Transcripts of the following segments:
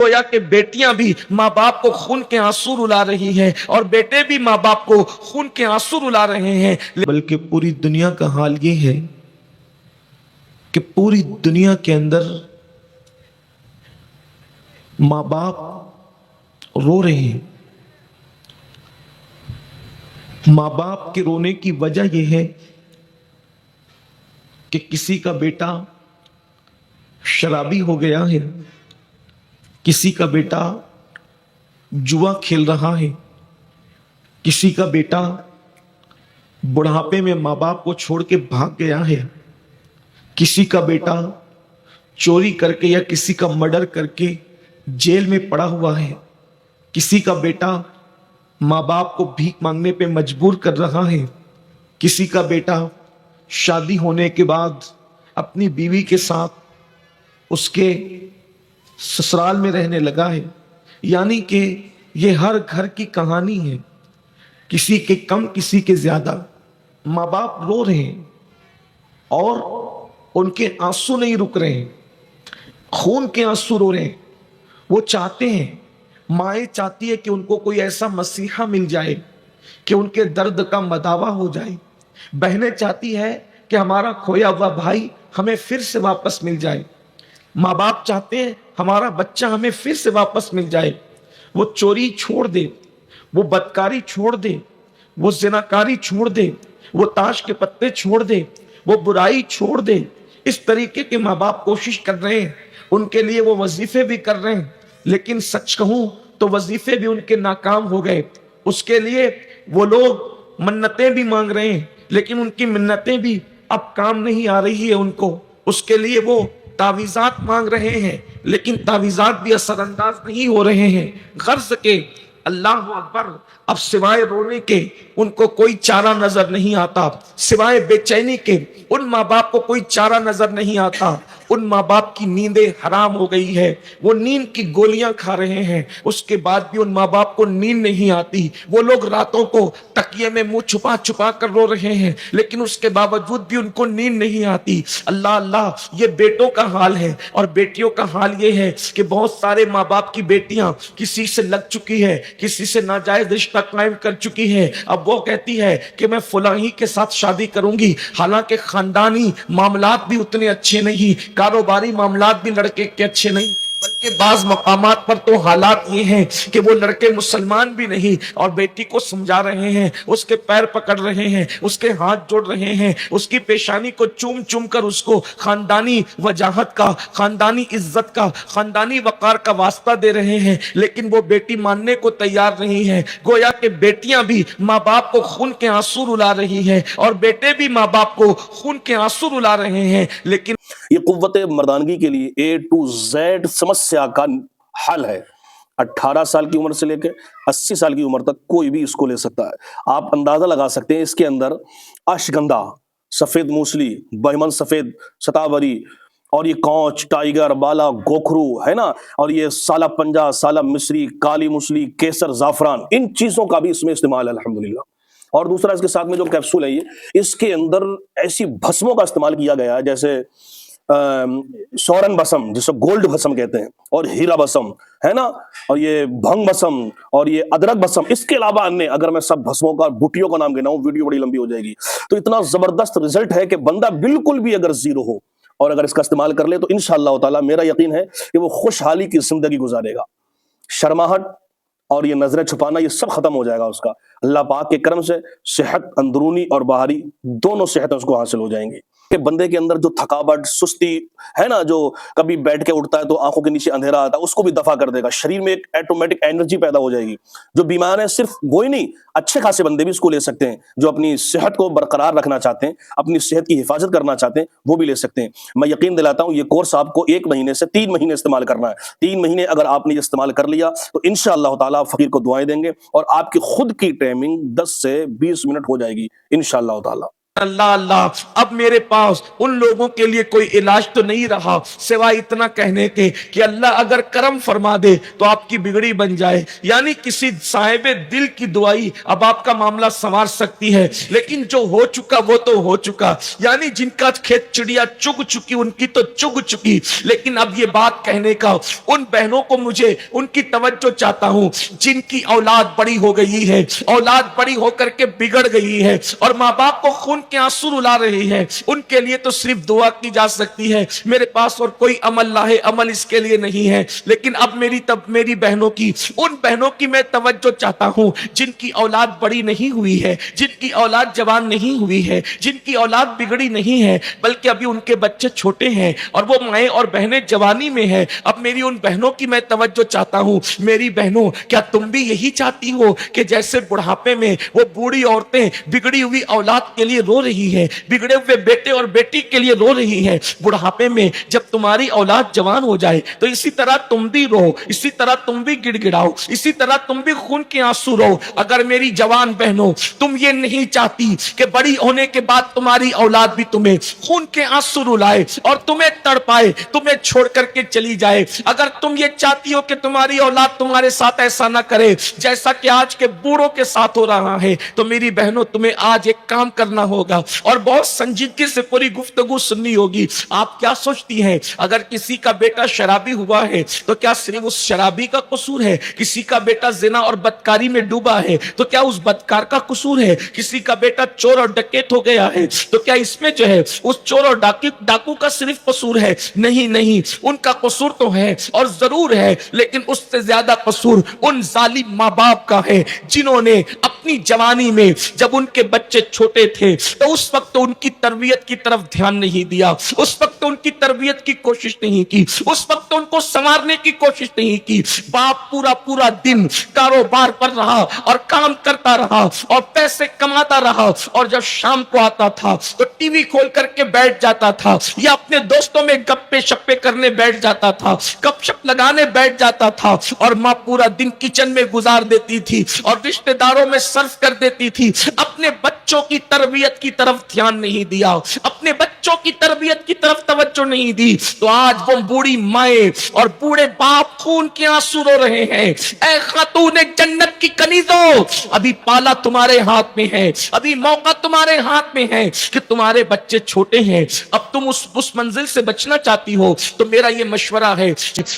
گویا کہ بیٹیاں بھی ماں باپ کو خون کے آنسو رلا رہی ہیں اور بیٹے بھی ماں باپ کو خون کے آنسو رلا رہے ہیں، بلکہ پوری دنیا کا حال یہ ہے کہ پوری دنیا کے اندر ماں باپ رو رہے ہیں۔ ماں باپ کے رونے کی وجہ یہ ہے کہ کسی کا بیٹا شرابی ہو گیا ہے، کسی کا بیٹا جوا کھیل رہا ہے، کسی کا بیٹا بڑھاپے میں ماں باپ کو چھوڑ کے بھاگ گیا ہے، کسی کا بیٹا چوری کر کے یا کسی کا مرڈر کر کے جیل میں پڑا ہوا ہے، کسی کا بیٹا ماں باپ کو بھیک مانگنے پہ مجبور کر رہا ہے، کسی کا بیٹا شادی ہونے کے بعد اپنی بیوی کے ساتھ اس کے سسرال میں رہنے لگا ہے۔ یعنی کہ یہ ہر گھر کی کہانی ہے، کسی کے کم کسی کے زیادہ ماں باپ رو رہے ہیں اور ان کے آنسو نہیں رک رہے ہیں، خون کے آنسو رو رہے ہیں۔ وہ چاہتے ہیں، مائیں چاہتی ہے کہ ان کو کوئی ایسا مسیحا مل جائے کہ ان کے درد کا مداوا ہو جائے، بہنیں چاہتی ہے کہ ہمارا کھویا ہوا بھائی ہمیں پھر سے واپس مل جائے، ماں باپ چاہتے ہیں ہمارا بچہ ہمیں پھر سے واپس مل جائے۔ وہ چوری چھوڑ دے، وہ بدکاری چھوڑ دے، وہ زناکاری چھوڑ دے، وہ تاش کے پتے چھوڑ دے، وہ برائی چھوڑ دے۔ اس طریقے کے ماں باپ کوشش کر رہے ہیں، ان کے لیے وہ وظیفے بھی کر رہے ہیں، لیکن سچ کہوں تو وظیفے بھی ان کے ناکام ہو گئے۔ اس کے لیے وہ لوگ منتیں بھی مانگ رہے ہیں، لیکن ان کی منتیں بھی اب کام نہیں آ رہی ہے ان کو۔ اس کے لیے وہ تعویذات مانگ رہے ہیں، لیکن تعویذات بھی اثر انداز نہیں ہو رہے ہیں۔ غرض کے اللہ اکبر، اب سوائے رونے کے ان کو کوئی چارہ نظر نہیں آتا، سوائے بے چینی کے ان ماں باپ کو کوئی چارہ نظر نہیں آتا۔ ان ماں باپ کی نیندیں حرام ہو گئی ہے، وہ نیند کی گولیاں کھا رہے ہیں، اس کے بعد بھی ان ماں باپ کو نیند نہیں آتی۔ وہ لوگ راتوں کو تکیے میں منہ چھپا چھپا کر رو رہے ہیں، لیکن اس کے باوجود بھی ان کو نیند نہیں آتی۔ اللہ اللہ، یہ بیٹوں کا حال ہے اور بیٹیوں کا حال یہ ہے کہ بہت سارے ماں باپ کی بیٹیاں کسی سے لگ چکی ہے، کسی سے ناجائز رشتہ قائم کر چکی ہے، اب وہ کہتی ہے کہ میں فلاں ہی کے ساتھ شادی کروں گی، حالانکہ خاندانی معاملات بھی اتنے اچھے نہیں، کاروباری معاملات بھی لڑکے کے اچھے نہیں، بلکہ بعض مقامات پر تو حالات یہ ہیں کہ وہ لڑکے مسلمان بھی نہیں اور بیٹی کو سمجھا رہے ہیں، اس کے پیر پکڑ رہے ہیں، اس کے ہاتھ جوڑ رہے ہیں، اس کی پیشانی کو چوم چوم کر اس کو خاندانی وجاہت کا، خاندانی عزت کا، خاندانی وقار کا واسطہ دے رہے ہیں، لیکن وہ بیٹی ماننے کو تیار نہیں ہے۔ گویا کہ بیٹیاں بھی ماں باپ کو خون کے آنسو رلا رہی ہیں اور بیٹے بھی ماں باپ کو خون کے آنسو رلا رہے ہیں، لیکن یہ قوت مردانگی کے لیے اے ٹو زیڈ سمسیا کا حل ہے۔ 18 سال کی عمر سے لے کے 80 سال کی عمر تک کوئی بھی اس کو لے سکتا ہے۔ آپ اندازہ لگا سکتے ہیں اس کے اندر اشگندھا، سفید موسلی، بہمن سفید ستاوری، اور یہ کونچ، ٹائیگر، بالا، گوکھرو ہے نا، اور یہ سالہ پنجا، سالہ مصری، کالی موسلی، کیسر، زعفران، ان چیزوں کا بھی اس میں استعمال ہے الحمدللہ۔ اور دوسرا اس کے ساتھ میں جو کیپسول ہے یہ، اس کے اندر ایسی بھسموں کا استعمال کیا گیا ہے جیسے سورن بسم، جسے گولڈ بسم کہتے ہیں، اور ہیرا بسم ہے نا، اور یہ بھنگ بسم، اور یہ ادرک بسم، اس کے علاوہ انیہ اگر میں سب بسموں کا بوٹیوں کا نام گناؤں ویڈیو بڑی لمبی ہو جائے گی۔ تو اتنا زبردست رزلٹ ہے کہ بندہ بالکل بھی اگر زیرو ہو اور اگر اس کا استعمال کر لے تو انشاءاللہ تعالی میرا یقین ہے کہ وہ خوشحالی کی زندگی گزارے گا۔ شرماہٹ اور یہ نظریں چھپانا یہ سب ختم ہو جائے گا اس کا، اللہ پاک کے کرم سے صحت اندرونی اور باہری دونوں صحتیں اس کو حاصل ہو جائیں گی۔ کہ بندے کے اندر جو تھکاوٹ، سستی ہے نا، جو کبھی بیٹھ کے اٹھتا ہے تو آنکھوں کے نیچے اندھیرا آتا ہے، اس کو بھی دفع کر دے گا، شریر میں ایک ایٹومیٹک انرجی پیدا ہو جائے گی۔ جو بیمار ہیں صرف وہی نہیں، اچھے خاصے بندے بھی اس کو لے سکتے ہیں، جو اپنی صحت کو برقرار رکھنا چاہتے ہیں، اپنی صحت کی حفاظت کرنا چاہتے ہیں، وہ بھی لے سکتے ہیں۔ میں یقین دلاتا ہوں یہ کورس آپ کو 1 مہینے سے 3 مہینے استعمال کرنا ہے۔ 3 مہینے اگر آپ نے یہ استعمال کر لیا تو انشاءاللہ تعالی فقیر کو دعائیں دیں گے اور آپ کی خود کی ٹائمنگ 10 سے 20 منٹ ہو جائے گی انشاءاللہ تعالی۔ اللہ اللہ اب میرے پاس ان لوگوں کے لیے کوئی علاج تو نہیں رہا سوائے اتنا کہنے کے کہ اللہ اگر کرم فرما دے تو آپ کی بگڑی بن جائے. یعنی کسی صاحب دل کی دعائی اب آپ کا معاملہ سنوار سکتی ہے، لیکن جو ہو چکا وہ تو ہو چکا. یعنی جن کا کھیت چڑیا چگ چکی ان کی تو چگ چکی. لیکن اب یہ بات کہنے کا ان بہنوں کو مجھے ان کی توجہ چاہتا ہوں جن کی اولاد بڑی ہو گئی ہے، اولاد بڑی ہو کر کے بگڑ گئی ہے اور ماں باپ کو خون کے آنسو رلا رہی ہے. ان کے لیے تو صرف دعا کی جا سکتی ہے. میرے پاس اور کوئی عمل نہ ہے، عمل اس کے لیے نہیں ہے. لیکن اب میری بہنوں کی، ان بہنوں کی میں توجہ چاہتا ہوں جن کی اولاد بڑی نہیں ہوئی ہے، جن کی اولاد جوان نہیں ہوئی ہے، جن کی اولاد بگڑی نہیں ہے، بلکہ ابھی ان کے بچے چھوٹے ہیں اور وہ مائیں اور بہنیں جوانی میں ہیں. اب میری ان بہنوں کی میں توجہ چاہتا ہوں. میری بہنوں، کیا تم بھی یہی چاہتی ہو کہ جیسے بڑھاپے میں وہ بوڑھی عورتیں بگڑی ہوئی اولاد کے لیے رو رہی ہے، بگڑے ہوئے بیٹے اور بیٹی کے لیے رو رہی ہے، بڑھاپے میں جب تمہاری اولاد جوان ہو جائے تو اسی طرح تم بھی رو، اسی طرح تم بھی گڑ گڑاؤ، اسی طرح تم بھی خون کے آنسو رو. اگر میری جوان بہنوں تم یہ نہیں چاہتی کہ بڑی ہونے کے بعد تمہاری اولاد بھی تمہیں خون کے آنسو رلائے اور تمہیں تڑپائے، تمہیں چھوڑ کر کے چلی جائے، اگر تم یہ چاہتی ہو کہ تمہاری اولاد تمہارے ساتھ ایسا نہ کرے جیسا کہ آج کے بوڑھوں کے ساتھ ہو رہا ہے، تو میری بہنوں تمہیں آج ایک کام کرنا ہوگا اور بہت سنجیدگی سے پوری گفتگو سننی ہوگی. آپ کیا سوچتی ہیں اگر کسی کا بیٹا شرابی ہوا ہے تو کیا صرف اس شرابی کا قصور ہے؟ کسی کا بیٹا زنا اور بدکاری میں ڈوبا ہے تو کیا اس بدکار کا قصور ہے؟ کسی کا بیٹا چور اور ڈکیت ہو گیا ہے تو کیا اس میں جو ہے اس چور اور ڈاکو کا صرف قصور ہے؟ نہیں نہیں، ان کا قصور تو ہے اور ضرور ہے، لیکن اس سے زیادہ قصور ان ظالم ماں باپ کا ہے جنہوں نے اپنی جوانی میں جب ان کے بچے چھوٹے تھے تو اس وقت ان کی تربیت کی طرف دھیان نہیں دیا، اس وقت ان کی تربیت کی کوشش نہیں کی، اس وقت ان کو سنوارنے کی کوشش نہیں کی. باپ پورا دن کاروبار پر رہا اور کام کرتا رہا اور پیسے کماتا رہا، اور جب شام کو آتا تھا تو ٹی وی کھول کر کے بیٹھ جاتا تھا یا اپنے دوستوں میں گپے شپے کرنے بیٹھ جاتا تھا، گپ شپ لگانے بیٹھ جاتا تھا، اور ماں پورا دن کچن میں گزار دیتی تھی اور رشتہ داروں میں صرف کر دیتی تھی. اپنے بچوں کی تربیت کی طرف دھیان نہیں دیا، اپنے بچوں کی تربیت کی طرف توجہ نہیں دی، تو آج وہ بوڑھی مائیں اور بوڑھے باپ خون کے آنسو رو رہے ہیں. اے خاتون جنت کی کنیزوں، ابھی پالا تمہارے ہاتھ میں ہے، ابھی موقع تمہارے ہاتھ میں ہے کہ تمہارے بچے چھوٹے ہیں. اب تم اس منزل سے بچنا چاہتی ہو تو میرا یہ مشورہ ہے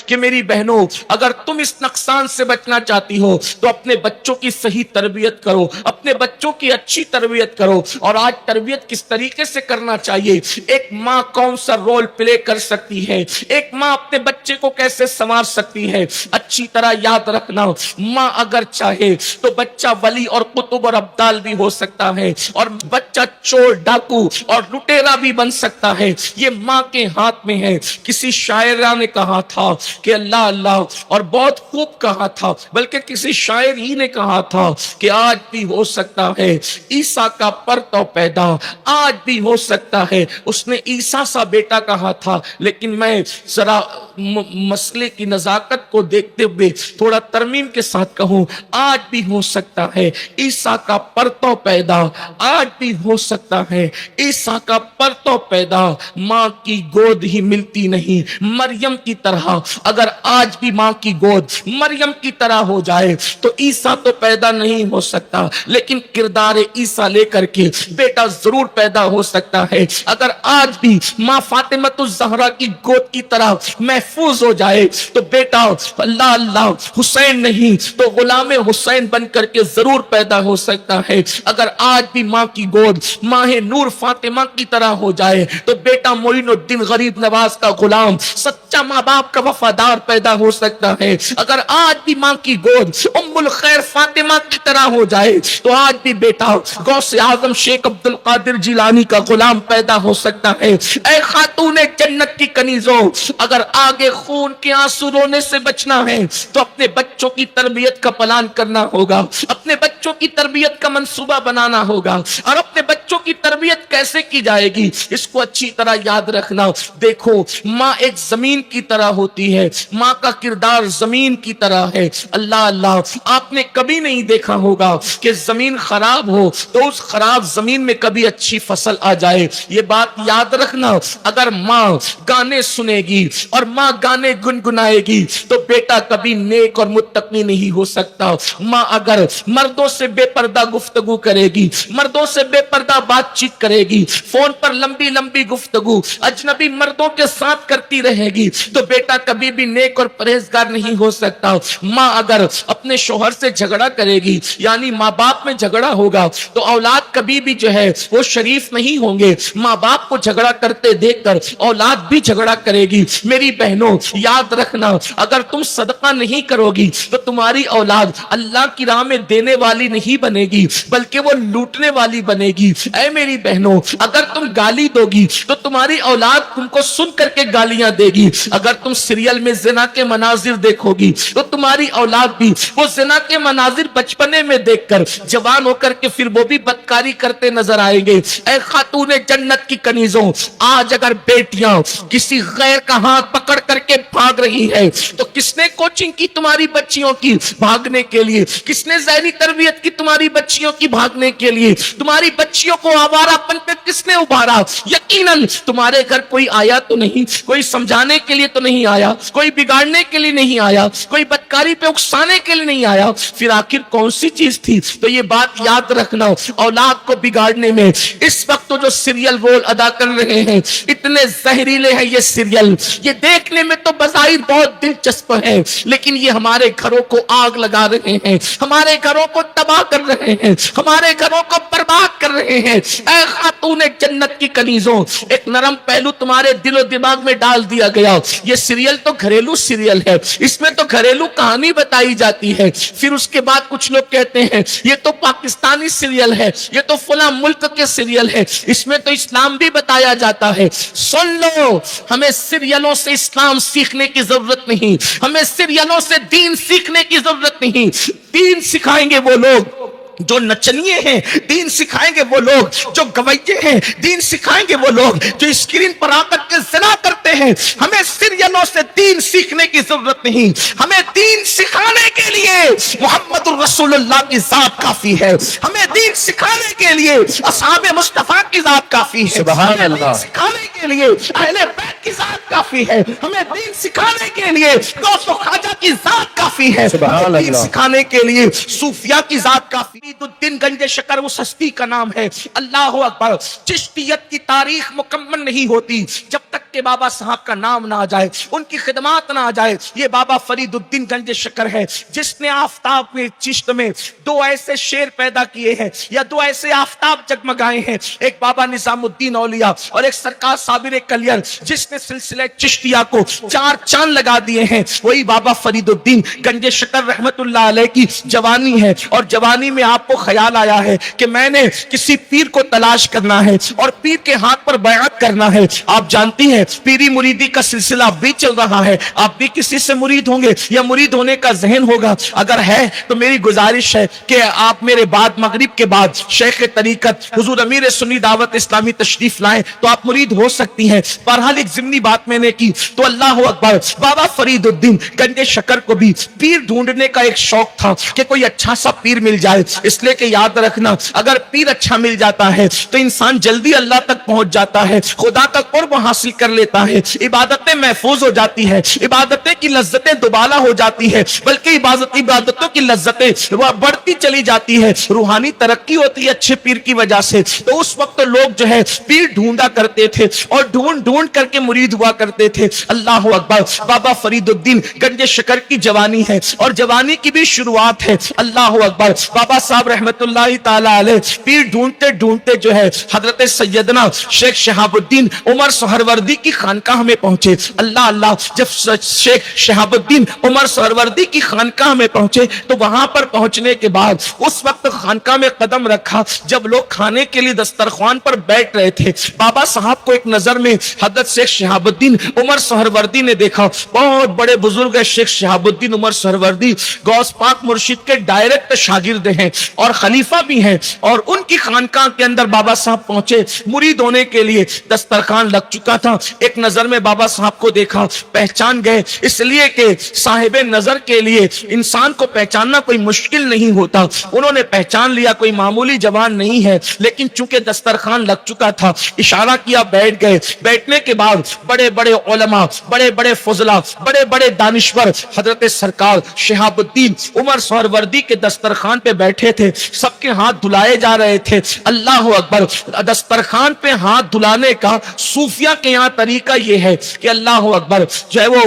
کہ میری بہنوں، اگر تم اس نقصان سے بچنا چاہتی ہو تو اپنے بچوں کی صحیح تربیت کرو، اپنے بچوں کی اچھی تربیت کرو. اور آج تربیت کس طریقے سے کرنا چاہیے، ایک ماں کون سا رول پلے کر سکتی ہے، ایک ماں اپنے بچے کو کیسے سنوار سکتی ہے. اچھی طرح یاد رکھنا، ماں اگر چاہے تو بچہ ولی اور قطب اور ابدال بھی ہو سکتا ہے، اور بچہ چور ڈاکو اور لٹیرا بھی بن سکتا ہے. یہ ماں کے ہاتھ میں ہے. کسی شاعرہ نے کہا تھا کہ اللہ اللہ، اور بہت خوب کہا تھا، بلکہ کسی شاعر ہی نے کہا تھا کہ آج بھی ہو سکتا ہے عیسیٰ کا پرتو پیدا، آج بھی ہو سکتا ہے. اس نے عیسیٰ سا بیٹا کہا تھا، لیکن میں ذرا مسئلے کی نزاکت کو دیکھتے ہوئے تھوڑا ترمیم کے ساتھ کہوں، آج بھی ہو سکتا ہے عیسیٰ کا پرتو پیدا، آج بھی ہو سکتا ہے عیسیٰ کا پرتو پیدا. ماں کی گود ہی ملتی نہیں مریم کی طرح. اگر آج بھی ماں کی گود مریم کی طرح ہو جائے تو عیسیٰ تو پیدا نہیں ہو سکتا، لیکن کردار عیسیٰ لے کر کے بیٹا ضرور پیدا ہو سکتا ہے. اگر آج بھی ماں فاطمۃ الزہرا کی گود کی طرح محفوظ ہو جائے تو بیٹا اللہ اللہ حسین نہیں تو غلام حسین بن کر کے ضرور پیدا ہو سکتا ہے. اگر آج بھی ماں کی گود ماہ نور فاطمہ کی طرح ہو جائے تو بیٹا معین الدین غریب نواز کا غلام سچا ماں باپ کا وفادار پیدا ہو سکتا ہے. اگر آج بھی ماں کی گود ام الخیر فاطمہ کی طرح ہو جائے تو آج بھی بیٹا غوث اعظم شیخ عبد القادر جیلانی کا غلام پیدا ہو سکتا ہے. اے خاتون جنت کی کنیزوں، اگر آگے خون کے آنسو رونے سے بچنا ہے تو اپنے بچوں کی تربیت کا پلان کرنا ہوگا، اپنے بچوں बच्चों की तरबियत का मंसूबा बनाना होगा। और अपने बच्चों की तरबियत कैसे की जाएगी, इसको अच्छी तरह याद रखना। देखो, माँ एक जमीन की तरह होती है, माँ का किरदार जमीन की तरह है। अल्लाह अल्लाह, आपने कभी नहीं देखा होगा कि जमीन खराब हो तो उस खराब जमीन में कभी अच्छी फसल आ जाए। ये बात याद रखना। अगर माँ गाने सुनेगी और माँ गाने गुनगुनाएगी तो बेटा कभी नेक और मुत्तकी नहीं हो सकता। माँ अगर मर्दों से बेपर्दा गुफ्तगू करेगी, मर्दों से बेपर्दा बातचीत करेगी, फोन पर लंबी लंबी गुफ्तगू अजनबी मर्दों के साथ करती रहेगी तो बेटा कभी भी नेक और परहेजगार नहीं हो सकता। माँ अगर अपने शोहर से झगड़ा करेगी, यानी माँ बाप में झगड़ा होगा, तो औलाद कभी भी जो है वो शरीफ नहीं होंगे। माँ बाप को झगड़ा करते देखकर औलाद भी झगड़ा करेगी। मेरी बहनों, याद रखना, अगर तुम सदका नहीं करोगी तो तुम्हारी औलाद अल्लाह की राह में देने वाली नहीं बनेगी, बल्कि वो लूटने वाली बनेगी। ऐ मेरी बहनों, अगर तुम गाली दोगी तो तुम्हारी औलाद तुमको सुन करके गालियां देगी। अगर तुम सीरियल में जिना के मनाजिर देखोगी तो तुम्हारी औलाद भी वो जिना के मनाजिर बचपने में देखकर जवान होकर के फिर वो भी बदकारी करते नजर आएंगे। ऐ खातूने जन्नत की कनीजों, आज अगर बेटियां किसी गैर का हाथ पकड़ करके भाग रही है तो किसने कोचिंग की तुम्हारी बच्चियों की भागने के लिए, किसने ज़हनी तरबियत की तुम्हारी बच्चियों की भागने के लिए, तुम्हारी बच्चियों को आवारापन पे किसने उभारा? यकीनन तुम्हारे घर कोई आया तो नहीं, कोई समझाने के लिए तो नहीं आया, कोई बिगाड़ने के लिए नहीं आया, कोई बदकारी पे उकसाने के लिए नहीं आया। फिर आखिर कौन सी चीज थी? तो ये बात याद रखना, औलाद को बिगाड़ने में इस वक्त तो जो सीरियल रोल अदा कर रहे हैं, इतने जहरीले हैं ये सीरियल, ये देखने में तो बज़ाहिर बहुत दिलचस्प है, लेकिन ये हमारे घरों को आग लगा रहे हैं, हमारे घरों को तबाह कर रहे हैं, हमारे घरों को बर्बाद कर रहे हैं। ऐ खातूने जन्नत की कनीजों, एक नरम पहलू तुम्हारे दिलो दिमाग में डाल दिया गया। ये सीरियल तो घरेलू सीरियल है, इसमें तो घरेलू कहानी बताई जाती है। फिर उसके बाद कुछ लोग कहते हैं ये तो पाकिस्तानी सीरियल है, ये तो फला मुल्क के सीरियल है, इसमें तो इस्लाम भी बताया जाता है। सुन लो, हमें सीरियलों से इस्लाम सीखने की जरूरत नहीं, हमें सीरियलों से दीन सीखने की जरूरत नहीं। दीन सिखाएंगे वो लोग जो नचनिए हैं, दीन सिखाएंगे वो लोग जो गवैये हैं, दीन सिखाएंगे वो लोग जो स्क्रीन पर आकर के ज़िना करते हैं। हमें सीरियलों से दीन सीखने की जरूरत नहीं, हमें दीन सिखाने के लिए मुहम्मदुर रसूलुल्लाह की जात काफी है, हमें दीन सिखाने के लिए असहाबे मुस्तफा की जात काफी है, सुभान अल्लाह, सिखाने के लिए अहले बैत की जात काफी है, हमें दीन सिखाने के लिए गौस ख्वाजा की जात काफी है, हमें दीन सिखाने के लिए सूफिया की जात काफी। फरीदुद्दीन गंजे शकर उस हस्ती का नाम है। अल्लाह अकबर। चिश्तियत की तारीख मुकम्मल नहीं होती जब तक के बाबा साहब का नाम ना आ जाए, उनकी खिदमात ना आ जाए। ये बाबा फरीदुद्दीन गंजे शकर है जिसने आफताब में चिश्त में दो ऐसे शेर पैदा किए हैं, या दो ऐसे आफताब जगमगाए हैं, एक बाबा निजामुद्दीन औलिया और एक सरकार साबिर कलियर, जिसने सिलसिले चिश्तिया को चार चांद लगा दिए हैं। वही बाबा फरीदुद्दीन गंजे शकर रहमतुल्लाह अलैह की जवानी है, और जवानी में आपको ख्याल आया है कि मैंने किसी पीर को तलाश करना है और पीर के हाथ पर बैअत करना है। आप जानती हैं पीरी मुरीदी का सिलसिला भी चल रहा है, आप भी किसी से मुरीद होंगे या मुरीद होने का जहन होगा। अगर है तो मेरी गुजारिश है कि आप मेरे बाद मगरिब के बाद शेख तरीकत हुजूर अमीर सुन्नी दावत इस्लामी तशरीफ लाएं तो आप मुरीद हो सकती हैं। बहरहाल एक ज़िम्नी बात मैंने की तो अल्लाह अकबर। बाबा फरीदुद्दीन गंजे शकर को भी पीर ढूंढने का एक शौक था कि कोई अच्छा सा पीर मिल जाए, इसलिए कि याद रखना अगर पीर अच्छा मिल जाता है तो इंसान जल्दी अल्लाह तक पहुंच जाता है, खुदा का कुर्ब हासिल कर लेता है, इबादतें महफूज हो जाती है, इबादतें की लज्जतें दुबाला हो जाती है, बल्कि इबादतों की लज्जतें वह बढ़ती चली जाती है, रूहानी तरक्की होती है अच्छे पीर की वजह से। तो उस वक्त तो लोग जो है पीर ढूंढा करते थे और ढूंढ ढूंढ करके मुरीद हुआ करते थे। अल्लाह अकबर। बाबा फरीदुद्दीन गंजे शकर की जवानी है और जवानी की भी शुरुआत है। अल्लाह अकबर। बाबा साहब रहमतुल्लाह ताला अलैह पीर ढूंढते ढूंढते जो है हजरत सैयदना शेख शहाबुद्दीन उमर सोहरवर्दी की खानकाह में पहुंचे। अल्लाह अल्लाह, जब शेख शहाबुद्दीन उमर सहरवर्दी की खानकाह में पहुंचे तो वहां पर पहुंचने के बाद उस वक्त खानकाह में कदम रखा जब लोग खाने के लिए दस्तरखान पर बैठ रहे थे। बाबा साहब को एक नजर में हजरत शेख शहाबुद्दीन उमर सहरवर्दी ने देखा। बहुत बड़े बुजुर्ग है शेख शहाबुद्दीन उमर सहरवर्दी, गौस पाक मुर्शिद के डायरेक्ट शागिर्द हैं और खलीफा भी हैं। और उनकी खानकाह के अंदर बाबा साहब पहुंचे मुरीद होने के लिए। दस्तरखान लग चुका था, एक नजर में बाबा साहब को देखा, पहचान गए। इसलिए कि साहिब नजर के लिए इंसान को पहचानना कोई मुश्किल नहीं होता। उन्होंने पहचान लिया, कोई मामूली जवान नहीं है। लेकिन चूंकि दस्तरखान लग चुका था, इशारा किया, बैठ गए। बैठने के बाद बड़े बड़े उलमा, बड़े बड़े फुजला, बड़े बड़े दानिश्वर हजरत सरकार शहाबुद्दीन उमर सहरवर्दी के दस्तरखान पे बैठे थे। सबके हाथ धुलाए जा रहे थे। अल्लाह अकबर। दस्तरखान पे हाथ धुलाने का सूफिया के यहाँ तरीका ये है कि अल्लाह अकबर जो है वो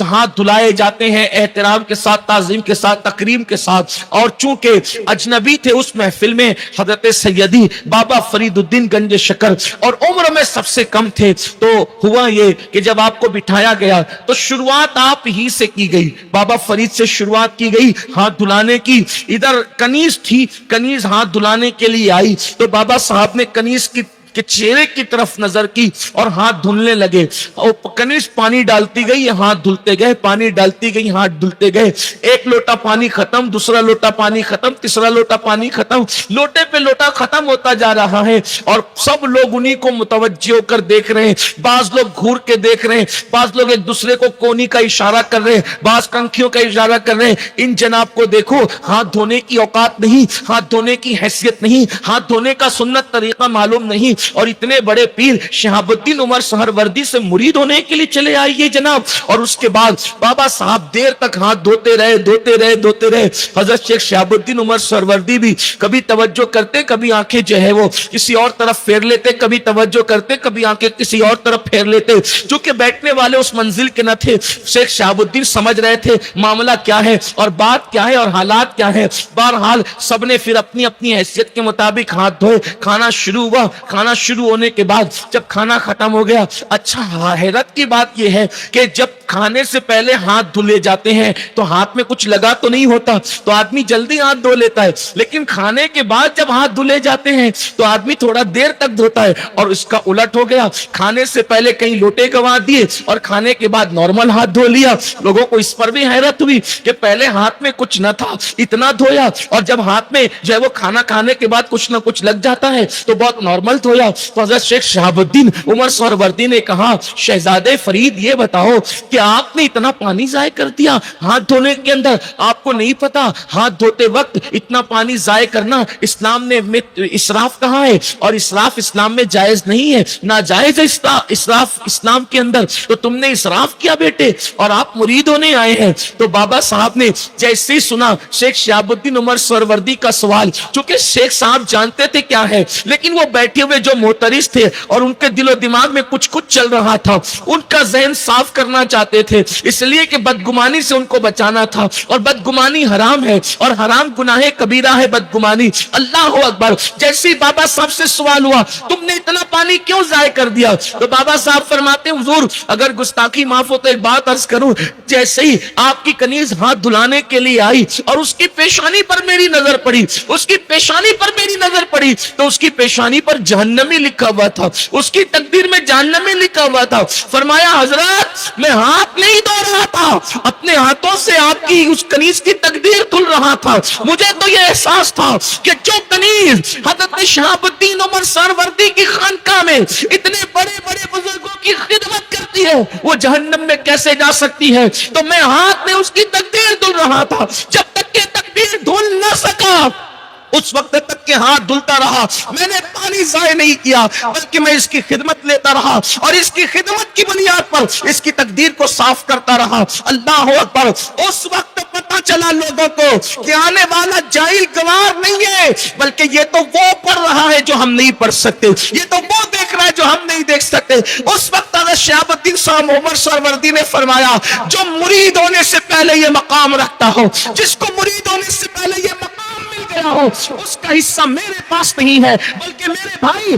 हाथ धुलाए जाते हैं एहतराम के साथ, ताजीम के साथ, तकरीम के साथ। और चूंकि अजनबी थे उस महफिल में हजरत सैयदी बाबा फरीदुद्दीन गंज शकर और उम्र में सबसे कम थे, तो हुआ ये कि जब आपको बिठाया गया तो शुरुआत आप ही से की गई। बाबा फरीद से शुरुआत की गई हाथ धुलाने की। इधर कनीज थी, कनीज हाथ धुलाने के लिए आई तो बाबा साहब ने कनीज के चेहरे की तरफ नजर की और हाथ धुलने लगे। और कनीज पानी डालती गई, हाथ धुलते गए, पानी डालती गई, हाथ धुलते गए। एक लोटा पानी खत्म, दूसरा लोटा पानी खत्म, तीसरा लोटा पानी खत्म, लोटे पे लोटा खत्म होता जा रहा है। और सब लोग उन्हीं को मुतवज्जो होकर देख रहे हैं। बाज लोग घूर के देख रहे हैं, बाज लोग एक दूसरे को कोनी का इशारा कर रहे हैं, बाज कंखियों का इशारा कर रहे हैं। इन जनाब को देखो, हाथ धोने की औकात नहीं, हाथ धोने की हैसियत नहीं, हाथ धोने का सुन्नत तरीका मालूम नहीं। और इतने बड़े पीर शहाबुद्दीन उमर सहरवर्दी से मुरीद होने के लिए चले आइए जनाब। और उसके बाद बाबा साहब देर तक हाथ धोते रहे, धोते रहे, धोते रहे। हजरत शेख शहाबुद्दीन उमर सहरवर्दी भी कभी तवज्जो करते, कभी आंखें जो है वो किसी और तरफ फेर लेते, कभी तवज्जो करते, कभी आंखें किसी और तरफ फेर लेते। चूंकि बैठने वाले उस मंजिल के न थे, शेख शहाबुद्दीन समझ रहे थे मामला क्या है और बात क्या है और हालात क्या है। बहरहाल सबने फिर अपनी अपनी हैसियत के मुताबिक हाथ धोए। खाना शुरू हुआ। खाना शुरू होने के बाद जब खाना खत्म हो गया, अच्छा हैरत की बात यह है कि जब खाने से पहले हाथ धुले जाते हैं तो हाथ में कुछ लगा तो नहीं होता, तो आदमी जल्दी हाथ धो लेता है। लेकिन खाने के बाद जब हाथ धुले जाते हैं तो आदमी थोड़ा देर तक धोता है। और इसका उलट हो गया, खाने से पहले कहीं लोटे गंवा दिए और खाने के बाद नॉर्मल हाथ धो लिया। लोगों को इस पर भी हैरत हुई कि पहले हाथ में कुछ न था, इतना धोया, और जब हाथ में जो है वो खाना खाने के बाद कुछ ना कुछ लग जाता है तो बहुत नॉर्मल धोया। तो हज़रत शेख शहाबुद्दीन उमर सहरवर्दी ने कहा, शहजादे फरीद ये बताओ कि आपने इतना पानी जाय कर दिया हाथ धोने के अंदर, आपको नहीं पता हाथ धोते वक्त इतना पानी जाय करना इस्लाम ने इसराफ कहा है और इसराफ इस्लाम में जायज नहीं है, नाजायज है इसराफ इस्लाम के अंदर। तो तुमने इसराफ किया बेटे और आप मुरीद होने आए हैं। तो बाबा साहब ने जैसे ही सुना शेख शहाबुद्दीन उमर सहरवर्दी का सवाल, चूंकि शेख साहब जानते थे क्या है, लेकिन वो बैठे हुए जो मोहतरिस थे और उनके दिलो दिमाग में कुछ कुछ चल रहा था, उनका जहन साफ करना चाहते थे, इसलिए कि बदगुमानी से उनको बचाना था। और बदगुमानी हराम है और हराम गुनाह कबीरा है बदगुमानी। अल्लाह अकबर। जैसे ही बाबा साहब से सवाल हुआ, तुमने इतना पानी क्यों जाय कर दिया, तो बाबा साहब फरमाते हैं, हुजूर अगर गुस्ताखी माफ हो तो एक बात अर्ज करूं, जैसे ही आपकी कनीज हाथ धुलाने के लिए आई और उसकी पेशानी पर मेरी नजर पड़ी, उसकी पेशानी पर मेरी नजर पड़ी, तो उसकी पेशानी पर जहन्नमी लिखा हुआ था, उसकी तकदीर में जहन्नमी लिखा हुआ था। फरमाया, हजरत मैं हाथ नहीं धो रहा था, अपने हाथों से आपकी उस कनीज की तकदीर धुल रहा था। मुझे तो यह एहसास था कि जो कनीज हजरत शहाबुद्दीन उमर सहरवर्दी की खानकाह में इतने बड़े बड़े बुजुर्गों की खिदमत करती है, वो जहन्नम में कैसे जा सकती है। तो मैं हाथ में उसकी तकदीर धुल रहा था, जब तक के तकदीर धुल न सका उस वक्त तक के हाथ धुलता रहा। मैंने पानी जाय नहीं किया, बल्कि मैं इसकी खिदमत लेता रहा और इसकी खिदमत की बुनियाद पर इसकी तकदीर को साफ करता रहा। अल्लाह अकबर। उस वक्त पता चला लोगों को कि आने वाला जाहिल गवार नहीं है, बल्कि ये तो वो पढ़ रहा है जो हम नहीं पढ़ सकते, ये तो वो देख रहा है जो हम नहीं देख सकते। उस वक्त हज़रत शहाबुद्दीन साहब उमर सहरवर्दी ने फरमाया, जो मुरीद होने से पहले ये मकाम रखता हो, जिसको मुरीद होने से पहले ये मकाम मिल गया हो, उसका हिस्सा मेरे पास नहीं है, बल्कि मेरे भाई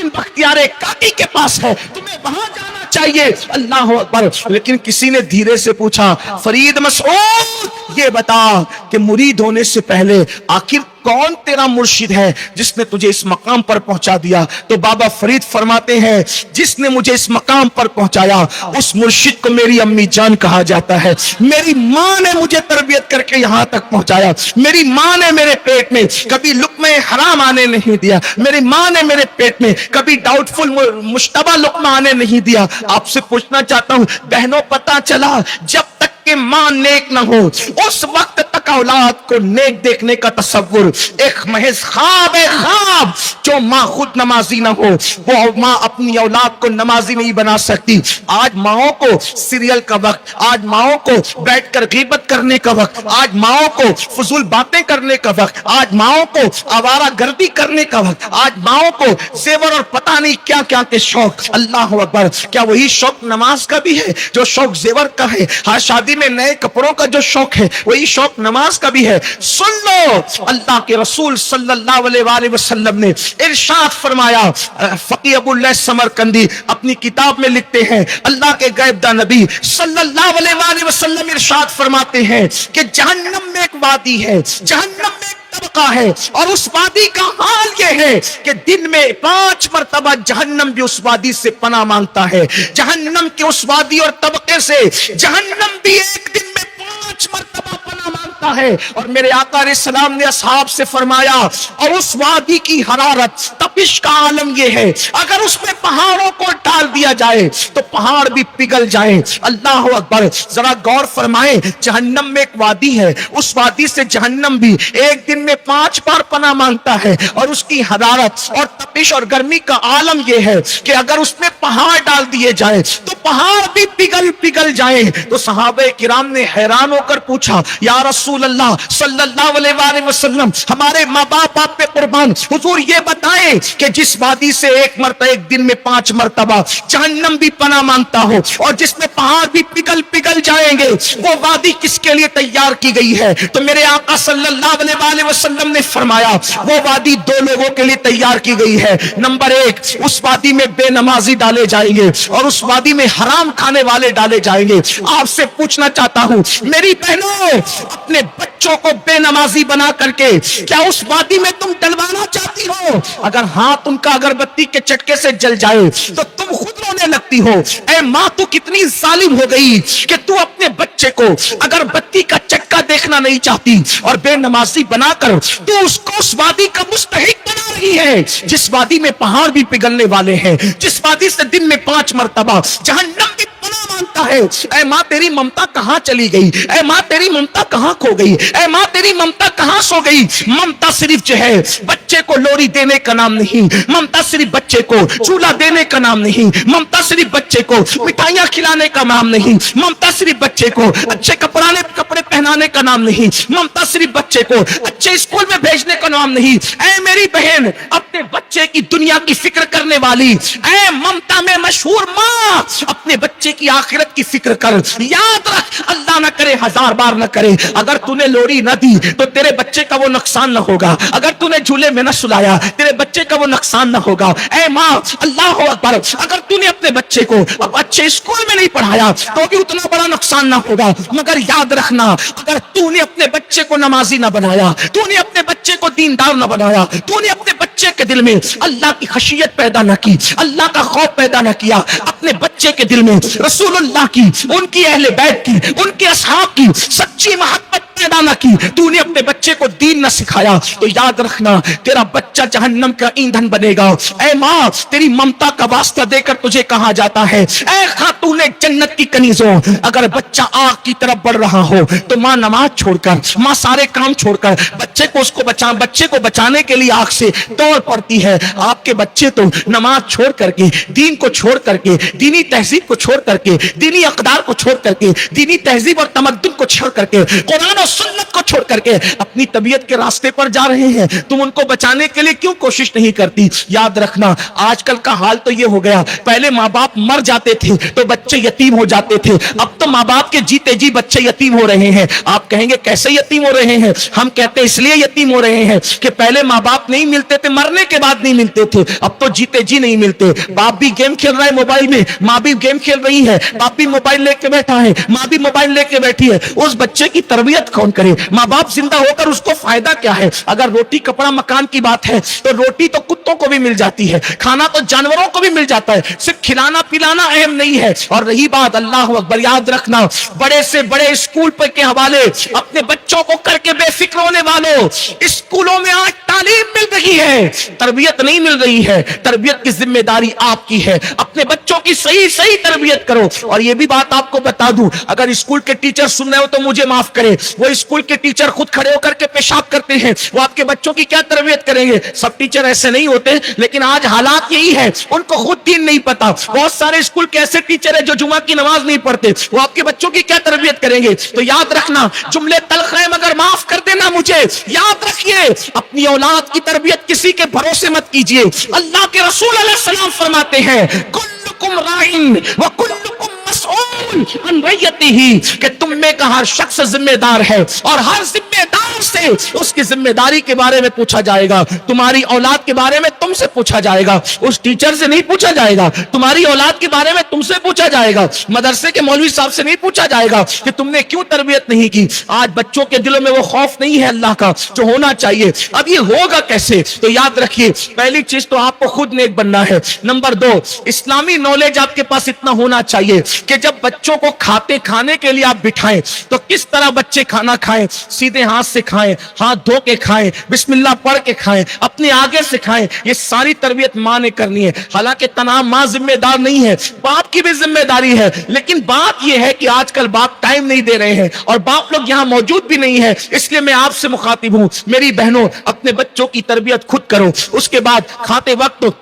मोहसिन बख्तियार काकी के पास है, तुम्हें वहां जाना चाहिए। अल्लाह अकबर। लेकिन किसी ने धीरे से पूछा, फरीद मसऊद ये बता कि मुरीद होने से पहले आखिर कौन तेरा मुर्शिद है जिसने तुझे इस मकाम पर पहुंचा दिया? तो बाबा फरीद फरमाते हैं, जिसने मुझे इस मकाम पर पहुंचाया उस मुर्शिद को मेरी अम्मी जान कहा जाता है। मेरी मां ने मुझे तरबियत करके यहां तक पहुंचाया। मेरी मां ने मेरे पेट में कभी लुक्मा हराम आने नहीं दिया। मेरी मां ने मेरे पेट में कभी डाउटफुल मुश्तबा लुक्मा आने नहीं दिया। आपसे पूछना चाहता हूं बहनों, पता चला जब तक कि मां नेक न हो उस वक्त तक औलाद को नेक देखने का तसव्वुर एक महज ख्वाब है, ख्वाब। जो मां खुद नमाजी ना हो वो मां अपनी औलाद को नमाजी नहीं बना सकती। आज माओं को सीरियल का वक्त, आज माओं को बैठकर गीबत करने का वक्त, आज माओं को फजूल बातें करने का वक्त, आज माओं को आवारा गर्दी करने का वक्त, आज माओं को जेवर और पता नहीं क्या क्या के शौक। अल्लाह अकबर। क्या वही शौक नमाज का भी है जो शौक जेवर का है? हाँ, शादी में नए कपड़ों का जो शौक है वही शौक नमाज का भी है। सुन लो, अल्लाह के रसूल सल्लल्लाहु अलैहि वसल्लम ने इरशाद फरमाया। फकीह अबुल्लाह समरकंदी अपनी किताब में लिखते हैं, अल्लाह के गैबदा नबी सल्लल्लाहु अलैहि वसल्लम इरशाद फरमाते हैं कि जहन्नम में एक वादी है, जहन्नम में तबका है, और उस वादी का हाल यह है कि दिन में 5 मरतबा जहन्नम भी उस वादी से पनाह मांगता है। जहन्नम के उस वादी और तबके से जहन्नम भी एक दिन में 5 मरतबा पनाह मांगता है। और मेरे आका अलैहिस्सलाम ने असहाब से फरमाया, और उस वादी की हरारत, तपिश का आलम यह है, अगर उसमें पहाड़ों को डाल दिया जाए तो पहाड़ भी पिघल जाए। अल्लाह अकबर। जरा गौर फरमाए, जहन्नम में एक वादी है, उस वादी से जहन्नम भी एक दिन में 5 बार पनाह मांगता है, और उसकी हरारत और तपिश और गर्मी का आलम यह है कि अगर उसमें पहाड़ डाल दिए जाए तो पहाड़ भी पिघल जाए। तो सहाबे किराम ने हैरान होकर पूछा, या रसूल अल्लाह सल्लल्लाहु अलैहि वसल्लम, हमारे माँ बाप आप पे कुर्बान, हुजूर ये बताएं कि जिस वादी से एक दिन में 5 मरतबा जहन्नम भी पनाह मांगता हो और जिसमें पहाड़ भी पिघल जाएंगे, वो वादी किसके लिए तैयार की गई है? तो मेरे आका सल्लल्लाहु अलैहि वसल्लम ने फरमाया, वो वादी 2 लोगों के लिए तैयार की गई है। नंबर 1, उस वादी में बेनमाजी डाले जाएंगे और उस वादी में हराम खाने वाले डाले जाएंगे। आपसे पूछना चाहता हूं मेरी बहनों, अपने बच्चों को बेनमाजी बना करके क्या उस वादी में तुम डलवाना चाहती हो? अगर हाथ उनका अगरबत्ती के चटके से जल जाए तो तुम खुद रोने लगती हो। ऐ माँ, तू कितनी जालिम हो गई कि तू अपने बच्चे को अगरबत्ती का चटका देखना नहीं चाहती और बेनमाजी बनाकर तू उसको उस वादी का मुस्तहिक बना रही है जिस वादी में पहाड़ भी पिघलने वाले हैं, जिस वादी से दिन में 5 मरतबा जहन्नम भी पनाह मांगता है। ऐ माँ, तेरी ममता कहां चली गई? ऐ माँ, तेरी ममता कहां खो गई? ऐ माँ, तेरी ममता कहां सो गई? ममता सिर्फ जो है बच्चे को लोरी देने का नाम नहीं, ममता सिर्फ बच्चे को चूल्हा देने का नाम नहीं, ममता सिर्फ बच्चे को मिठाइयां खिलाने का नाम नहीं, ममता सिर्फ बच्चे को अच्छे कपड़े पहनाने का नाम नहीं, ममता सिर्फ बच्चे को अच्छे स्कूल में भेजने का नाम नहीं। ऐ मेरी बहन, अपने बच्चे की दुनिया की फिक्र करने वाली, ऐ ममता में मशहूर माँ, अपने बच्चे की आखिरत की फिक्र कर। याद रख, अल्लाह न करे, 1000 बार न करे, अगर तूने लोरी न दी तो तेरे बच्चे का वो नुकसान न होगा। अगर तूने झूले में न सुलाया तेरे बच्चे का वो नुकसान न होगा। ऐ माँ, अल्लाह अकबर, अगर तूने अपने बच्चे को अच्छे स्कूल में नहीं पढ़ाया तो भी उतना बड़ा नुकसान न होगा। मगर याद रखना, अगर तूने अपने बच्चे को नमाजी न बनाया, तूने अपने बच्चे को दीनदार न बनाया, तूने अपने बच्चे के दिल में अल्लाह की खशियत पैदा न की, अल्लाह का खौफ पैदा न किया, अपने बच्चे के दिल में रसूलुल्लाह की, उनकी अहले बैत की, उनके असहाब की सच्ची मोहब्बत पैदा न की, तूने अपने बच्चे को दीन न सिखाया, तो याद रखना तेरा बच्चा जहन्नम का ईंधन बनेगा। ऐ माँ, तेरी ममता का वास्ता देकर तुझे कहा जाता है, ऐ खातूने जन्नत की कनीजों, अगर बच्चा आग की तरफ बढ़ रहा हो तो माँ नमाज छोड़कर, माँ सारे काम छोड़कर बच्चे को बचाने के लिए आग से दौड़ पड़ती है। आपके बच्चे तो नमाज छोड़ करके, दीन को छोड़ करके, दीनी तहजीब को छोड़ करके, दीनी अकदार को छोड़ करके, दीनी तहजीब और तमद्दुन को छोड़ करके कुरान और सुन्नत मोहब्बत को छोड़ करके अपनी तबीयत के रास्ते पर जा रहे हैं, तुम उनको बचाने के लिए क्यों कोशिश नहीं करती? याद रखना, आजकल का हाल तो ये हो गया, पहले माँ बाप मर जाते थे तो बच्चे यतीम हो जाते थे, अब तो माँ बाप के जीते जी बच्चे यतीम हो रहे हैं। आप कहेंगे कैसे यतीम हो रहे हैं? हम कहते हैं इसलिए यतीम हो रहे हैं कि पहले माँ बाप नहीं मिलते थे, मरने के बाद नहीं मिलते थे, अब तो जीते जी नहीं मिलते। बाप भी गेम खेल रहा है मोबाइल में, माँ भी गेम खेल रही है, बाप भी मोबाइल लेके बैठा है, माँ भी मोबाइल लेके बैठी है। उस बच्चे की तरबियत कौन करे? माँ बाप जिंदा होकर उसको फायदा क्या है? अगर रोटी कपड़ा मकान की बात है तो रोटी तो कुत्तों को भी मिल जाती है, खाना तो जानवरों को भी मिल जाता है, सिर्फ खिलाना पिलाना अहम नहीं है। और रही बात, अल्लाह अकबर, याद रखना, बड़े से बड़े स्कूल पर के हवाले अपने बच्चों को करके बेफिक्र होने वालों, स्कूलों में आज तालीम मिल रही है, तरबियत नहीं मिल रही है। तरबियत की जिम्मेदारी आपकी है, अपने बच्चों की सही सही तरबियत करो। और ये भी बात आपको बता दूं, अगर स्कूल के टीचर सुन रहे हो तो मुझे माफ करें, वो स्कूल के टीचर खुद खड़े होकर के पेशाब करते हैं, वो आपके बच्चों की क्या तरबियत करेंगे? सब टीचर ऐसे नहीं होते, लेकिन आज हालात यही है, उनको खुद दीन नहीं पता। बहुत सारे स्कूल के ऐसे टीचर है जो जुमा की नमाज नहीं पढ़ते, वो आपके बच्चों की क्या तरबियत करेंगे? तो याद रखना, जुमले तल्ख है मगर माफ कर देना मुझे, याद रखिए, अपनी औलाद की तरबियत किसी के भरोसे मत कीजिए। अल्लाह के रसूल अलैहिस्सलाम फरमाते हैं, कुल्लुकुम राइन व कुल्लुकुम मसऊल अन रयतिही, कि तुम में का हर शख्स जिम्मेदार है और हर जिम्मेदार से उसकी जिम्मेदारी के बारे में पूछा जाएगा। तुम्हारी औलाद के बारे में तुमसे पूछा जाएगा, उस टीचर से नहीं पूछा जाएगा। तुम्हारी औलाद के बारे में तुमसे पूछा जाएगा, मदरसे के मौलवी साहब से नहीं पूछा जाएगा कि तुमने क्यों तरबियत नहीं की। आज बच्चों के दिलों में वो खौफ नहीं है अल्लाह का जो होना चाहिए। अब ये होगा कैसे? तो याद रखिए, पहली चीज तो आपको खुद नेक बनना है। नंबर 2, इस्लामी नॉलेज आपके पास इतना होना चाहिए कि जब बच्चों को खाने के लिए आप बिठाएं तो किस तरह बच्चे खाना खाएं, सीधे हाथ से खाएं, हाथ धो के खाएं, बिस्मिल्लाह पढ़ के खाएं, अपने आगे से खाएं। ये सारी तरबियत माँ ने करनी है। हालांकि तनाव माँ जिम्मेदार नहीं है, बाप की भी जिम्मेदारी है, लेकिन बात यह है कि आजकल बाप टाइम नहीं दे रहे हैं और बाप लोग यहाँ मौजूद भी नहीं है। इसलिए मैं आपसे मुखातिब हूं, मेरी बहनों, अपने बच्चों की तरबियत खुद करो। उसके बाद खाते वक्त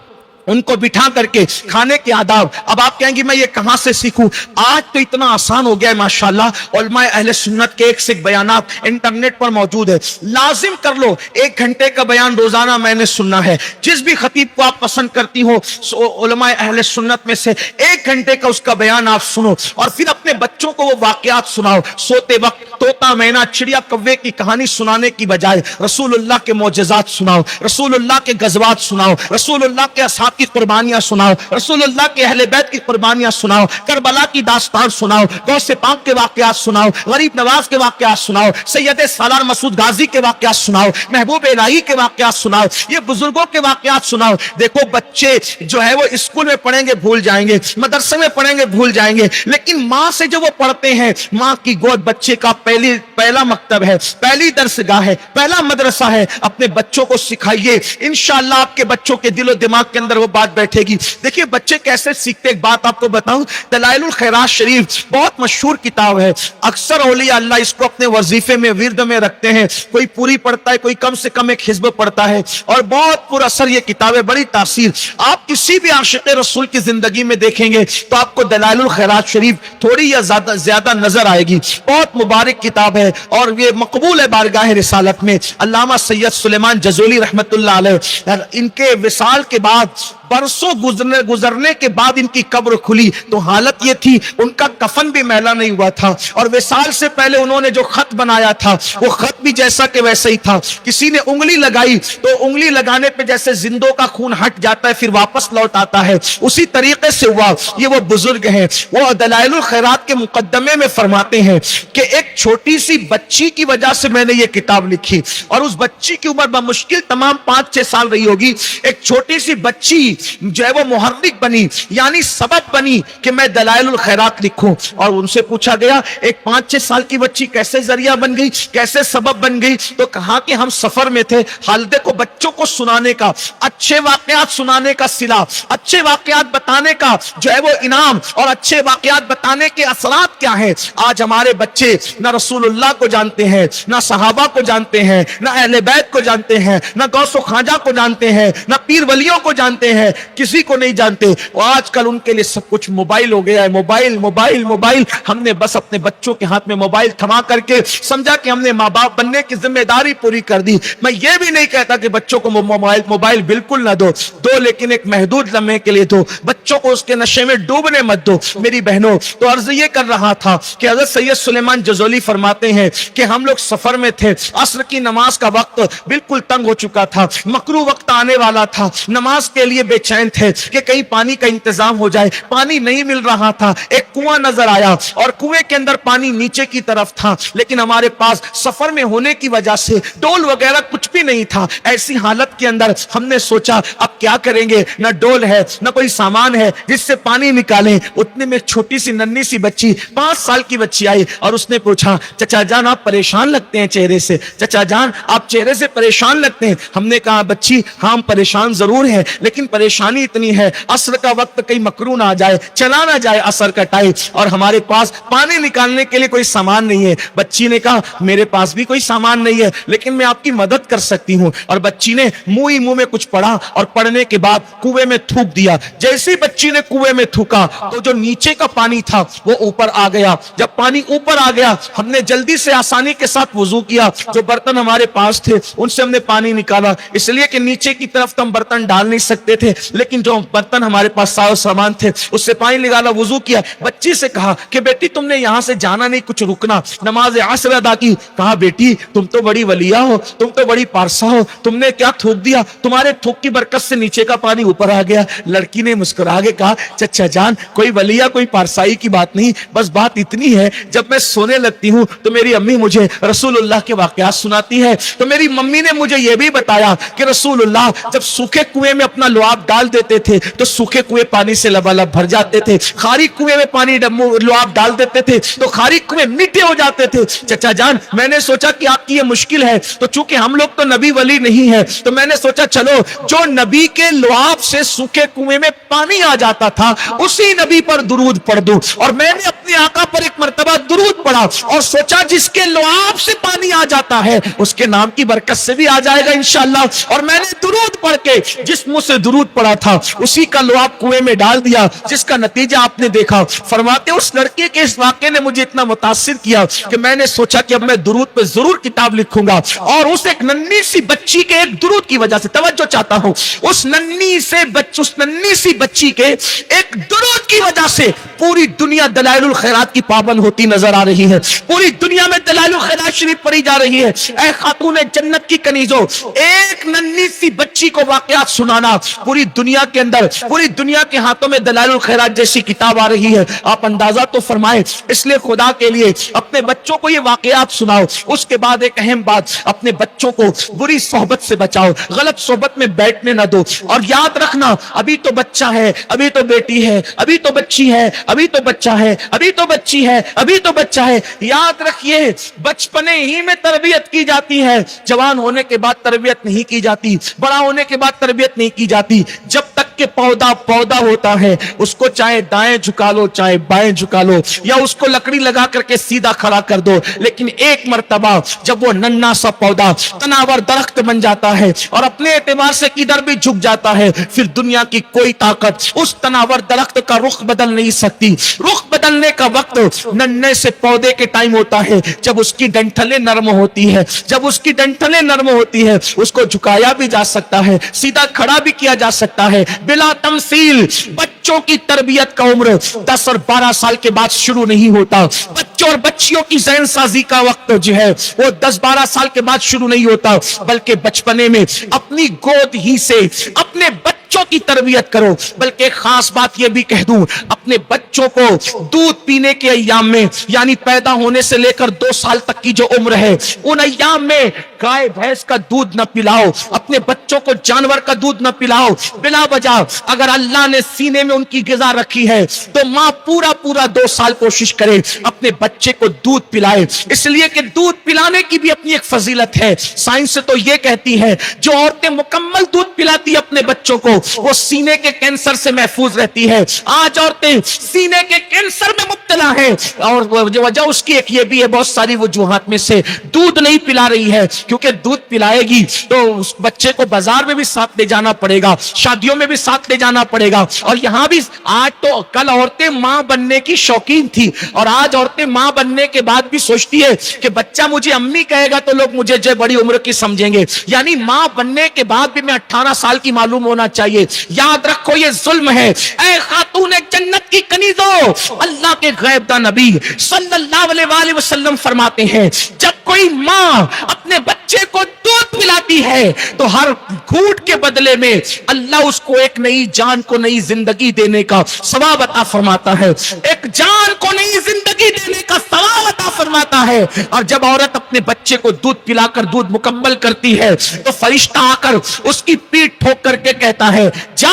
उनको बिठा करके खाने के आदाब। अब आप कहेंगे मैं ये कहां से सीखूं? आज तो इतना आसान हो गया है माशाल्लाह। उलमाए अहले सुन्नत के एक से एक बयानात इंटरनेट पर मौजूद है, लाजिम कर लो। 1 घंटे का बयान रोजाना मैंने सुनना है, जिस भी खतीब को आप पसंद करती हो उलमाए अहले सुन्नत में से 1 घंटे का उसका बयान आप सुनो और फिर अपने बच्चों को वो वाकयात सुनाओ। सोते वक्त तोता मैना चिड़िया कव्वे की कहानी सुनाने की बजाय रसूलुल्लाह के मौजज़ात सुनाओ, रसूलुल्लाह के गज़वात सुनाओ, रसूलुल्लाह के असहाब की कुर्बानियां सुनाओ, रसूलुल्लाह के अहले बैत की कुर्बानियां सुनाओ, करबला की दास्तान सुनाओ, गौसे पाक के वाकयात सुनाओ, गरीब नवाज के वाकयात सुनाओ, सैयद सालार मसूद गाजी के वाकयात सुनाओ, महबूब इलाही के वाकयात सुनाओ, ये बुजुर्गों के वाकयात सुनाओ। देखो बच्चे जो है वो स्कूल में पढ़ेंगे भूल जाएंगे, मदरसे में पढ़ेंगे भूल जाएंगे, लेकिन माँ से जो वो पढ़ते हैं, माँ की गोद बच्चे का पहला मकतब है, पहली दरसगाह है, पहला मदरसा है। अपने बच्चों को सिखाइए, इंशाअल्लाह आपके बच्चों के दिलो दिमाग के अंदर वो बात बैठेगी। देखिए बच्चे कैसे सीखते, एक बात आपको बताऊं, दलाइलुल खैरात शरीफ बहुत मशहूर किताब है, अक्सर औलिया अल्लाह इसको अपने वजीफे में विर्द में रखते हैं। कोई पूरी पढ़ता है, कोई कम से कम एक हिज्ब पढ़ता है, और बहुत पुरअसर ये किताब है, बड़ी तासीर। आप किसी भी आशिक़ रसूल की जिंदगी में देखेंगे तो आपको दलाइलुल खैरात शरीफ थोड़ी या ज्यादा नजर आएगी। बहुत मुबारक किताब है और ये मकबूल है बारगाह रिसालत में। अल्लामा सैयद सुलेमान जज़ोली रहमतुल्लाह अलैह, इनके विसाल के बाद बरसों गुजरने के बाद इनकी कब्र खुली तो हालत ये थी, उनका कफन भी मैला नहीं हुआ था, और विसाल से पहले उन्होंने जो खत बनाया था वो खत भी जैसा कि वैसे ही था। किसी ने उंगली लगाई तो उंगली लगाने पे जैसे जिंदों का खून हट जाता है फिर वापस लौट आता है, उसी तरीके से हुआ। ये वो बुजुर्ग हैं, वो दलाइलुल खैरात के मुकद्दमे में फरमाते हैं कि एक छोटी सी बच्ची की वजह से मैंने ये किताब लिखी, और उस बच्ची की उम्र बमुश्किल तमाम 5-6 साल रही होगी। एक छोटी सी बच्ची जो है वो मुहर्रिक बनी, यानी सबब बनी कि मैं दलाइलुल खैरात लिखूं। और उनसे पूछा गया एक 5-6 साल की बच्ची कैसे जरिया बन गई, कैसे सबब बन गई? तो कहा कि हम सफर में थे, हालदे को बच्चों को सुनाने का, अच्छे वाकयात सुनाने का सिला, अच्छे वाकयात बताने का जो है वो इनाम, और अच्छे वाकयात बताने के असरात क्या है। आज हमारे बच्चे ना रसूलुल्लाह को जानते हैं, ना सहाबा को जानते हैं, ना अहले बैत को जानते हैं, ना गौसो खाजा को जानते हैं, ना पीर वलियों को जानते हैं, हैं, किसी को नहीं जानते। और आजकल उनके लिए सब कुछ मोबाइल हो गया है, मोबाइल मोबाइल मोबाइल। हमने बस अपने बच्चों के हाथ में मोबाइल थमा करके समझा कि हमने माँ बाप बनने की जिम्मेदारी पूरी कर दी। मैं ये भी नहीं कहता कि बच्चों को मोबाइल बिल्कुल ना दो, लेकिन एक महदूद लम्हे के लिए दो। बच्चों को उसके नशे में डूबने मत दो। मेरी बहनों, तो अर्ज ये कर रहा था कि हज़रत सैयद सुलेमान जज़ोली फरमाते हैं कि हम लोग सफर में थे, असर की नमाज का वक्त बिल्कुल तंग हो चुका था, मकरू वक्त आने वाला था, नमाज के लिए बेचैन थे कि कहीं पानी का इंतजाम हो जाए। पानी नहीं मिल रहा था। एक कुआं नजर आया और कुएं के अंदर पानी नीचे की तरफ था, लेकिन हमारे पास सफर में होने की वजह से डोल वगैरह कुछ भी नहीं था। ऐसी हालत के अंदर हमने सोचा अब क्या करेंगे, न डोल है न कोई सामान है जिससे पानी निकालें। उतने में छोटी सी नन्ही सी बच्ची, 5 साल की बच्ची आई और उसने पूछा, चचा जान आप परेशान लगते हैं चेहरे से, चचा जान आप चेहरे से परेशान लगते हैं। हमने कहा बच्ची हाँ हम परेशान जरूर हैं, लेकिन परेशानी इतनी है असर का वक्त कहीं मकरू ना आ जाए, चला ना जाए असर का टाइम, और हमारे पास पानी निकालने के लिए कोई सामान नहीं है। बच्ची ने कहा मेरे पास भी कोई सामान नहीं है, लेकिन मैं आपकी मदद कर सकती हूँ। और बच्ची ने मुंह ही मुंह में कुछ पढ़ा और पढ़ने के बाद कुएं में थूक दिया। जैसे ही बच्ची ने कुएं में थूका तो जो नीचे का पानी था वो ऊपर आ गया। जब पानी ऊपर आ गया हमने जल्दी से आसानी के साथ वुजू किया। जो बर्तन हमारे पास थे उनसे हमने पानी निकाला, इसलिए कि नीचे की तरफ तो हम बर्तन डाल नहीं सकते थे, लेकिन जो बर्तन हमारे पास सामान थे उससे पानी निकाला, वुजू किया। बच्ची से कहा कि बेटी तुमने यहां से जाना नहीं, कुछ रुकना, नमाज असर अदा की। कहा बेटी तुम तो बड़ी वलिया हो, तुम तो बड़ी पारसा हो, तुमने क्या थूक दिया, तुम्हारे थूक की बरकत से नीचे का पानी ऊपर आ गया। लड़की ने मुस्कुरा के कहा चचा जान कोई वलिया कोई पारसाई की बात नहीं, बस बात इतनी है जब मैं सोने लगती हूँ तो मेरी अम्मी मुझे रसूलुल्लाह के वाकयात सुनाती है। तो मेरी मम्मी ने मुझे यह भी बताया कि रसूलुल्लाह जब सूखे कुएं में अपना लुआब डाल देते थे तो सूखे कुएं पानी से लबालब भर जाते थे, खारी कुएं में पानी लुआब डाल देते थे तो खारी कुएं मीठे हो जाते थे। चचा जान मैंने सोचा कि आपकी ये मुश्किल है, तो चूंकि हम लोग तो नबी वली नहीं है तो मैंने सोचा चलो जो नबी के लुआब से सूखे कुएं में पानी आ जाता था उसी नबी पर दुरूद पढ़ दूं। और मैंने अपने आका पर एक मर्तबा दुरूद पढ़ा और सोचा जिसके लुआब से पानी आ जाता है उसके नाम की बरकत से भी आ जाएगा इंशाअल्लाह। और मैंने दुरूद पढ़ के जिस मुंह से दुरूद पढ़ा था उसी का लुआब कुएं में डाल दिया, जिसका नतीजा आपने देखा। फरमाते उस लड़के के इस वाक़े ने मुझे इतना मुतासिर किया कि मैंने सोचा कि अब मैं दुरूद पे जरूर किताब लिखूंगा। और उस एक नन्ही सी बच्ची के एक दुरूद की वजह से, तवज्जो चाहता हूं, उस नन्ही सी बच्ची के एक दुरूद की वजह से पूरी दुनिया दलाइलुल खैरात की पाबंद होती नजर आ रही है। पूरी दुनिया में दलाइलुल खैरात शरीफ पढ़ी जा रही है। ऐ खातूने जन्नत की कनीजो, एक नन्ही सी बच्ची को वाकयात सुनाना, पूरी दुनिया के अंदर पूरी दुनिया के हाथों में दलाइलुल खैरात जैसी किताब आ रही है। आप अंदाजा तो फरमाएं। इसलिए खुदा के लिए अपने बच्चों को ये वाकयात सुनाओ। उसके बाद एक अहम बात, अपने बच्चों को बुरी सोहबत से बचाओ, गलत सोहबत में बैठने ना दो। और याद रखना अभी तो बच्चा है, अभी तो बेटी है, अभी तो बच्ची है, अभी तो बच्चा है, अभी तो बच्ची है, अभी तो बच्चा है। याद रखिए बचपने ही में तरबियत की जाती है, जवान होने के बाद तरबियत नहीं की जाती, बड़ा होने के बाद तरबियत नहीं की जाती। जब तक के पौधा होता है उसको चाहे दाएं झुका लो चाहे बाएं झुका लो या उसको लकड़ी लगा करके सीधा खड़ा कर दो, लेकिन एक मर्तबा जब वो नन्हा सा पौधा तनावर दरख्त बन जाता है और अपने एतबार से किधर भी झुक जाता है, फिर दुनिया की कोई ताकत उस तनावर दरख्त का रुख बदल नहीं सकती। रुख बदलने का वक्त नन्हे से पौधे के टाइम होता है जब उसकी डंठलें नरम होती है। जब उसकी डंठलें नरम होती है उसको झुकाया भी जा सकता है, सीधा खड़ा भी किया जा सकता है बिला तमसील। बच्चों की तरबियत का उम्र 10 और 12 साल के बाद शुरू नहीं होता। बच्चों और बच्चियों की ज़हन साजी का वक्त जो है वो 10-12 साल के बाद शुरू नहीं होता, बल्कि बचपने में अपनी गोद ही से अपने बच्चों की तरबियत करो। बल्कि एक खास बात यह भी कह दूं, अपने बच्चों को दूध पीने के अय्याम में, यानी पैदा होने से लेकर 2 साल तक की जो उम्र है उन अय्याम में गाय भैंस का दूध न पिलाओ, अपने बच्चों को जानवर का दूध न पिलाओ बिला वजह। अगर अल्लाह ने सीने में उनकी ग़िज़ा रखी है तो माँ पूरा 2 साल कोशिश करे अपने बच्चे को दूध पिलाए, इसलिए कि दूध पिलाने की भी अपनी एक फजीलत है। साइंस तो यह कहती है जो औरतें मुकम्मल दूध पिलाती है अपने बच्चों को وہ سینے کے کینسر سے محفوظ رہتی ہے. آج عورتیں سینے کے کینسر میں مبتلا ہے اور وجہ اس کی ایک یہ بھی ہے, بہت ساری وجوہات میں سے دودھ نہیں پلا رہی ہے, کیونکہ دودھ پلائے گی تو اس بچے کو بازار میں بھی ساتھ لے جانا پڑے گا, شادیوں میں بھی ساتھ لے جانا پڑے گا. اور یہاں بھی آج تو کل عورتیں ماں بننے کی شوقین تھی اور آج عورتیں ماں بننے کے بعد بھی سوچتی ہے کہ بچہ مجھے امی کہے گا تو لوگ مجھے جو بڑی عمر کی سمجھیں گے. یعنی ماں بننے کے بعد بھی میں 18 سال کی معلوم ہونا چاہیے. یاد رکھو یہ ظلم ہے. اے خاتون جنت کی کنیزو, اللہ کے غیب دا نبی صلی اللہ علیہ وآلہ وسلم فرماتے ہیں جب کوئی ماں اپنے بچے کو دودھ پلاتی ہے تو ہر گھونٹ کے بدلے میں اللہ اس کو ایک نئی جان کو نئی زندگی دینے کا ثواب عطا فرماتا ہے, ایک جان کو نئی زندگی دینے کا ثواب عطا فرماتا ہے. اور جب عورت اپنے بچے کو دودھ پلا کر دودھ مکمل کرتی ہے تو فرشتہ آ کر اس کی پیٹھ ٹھوک کر کے کہتا ہے جا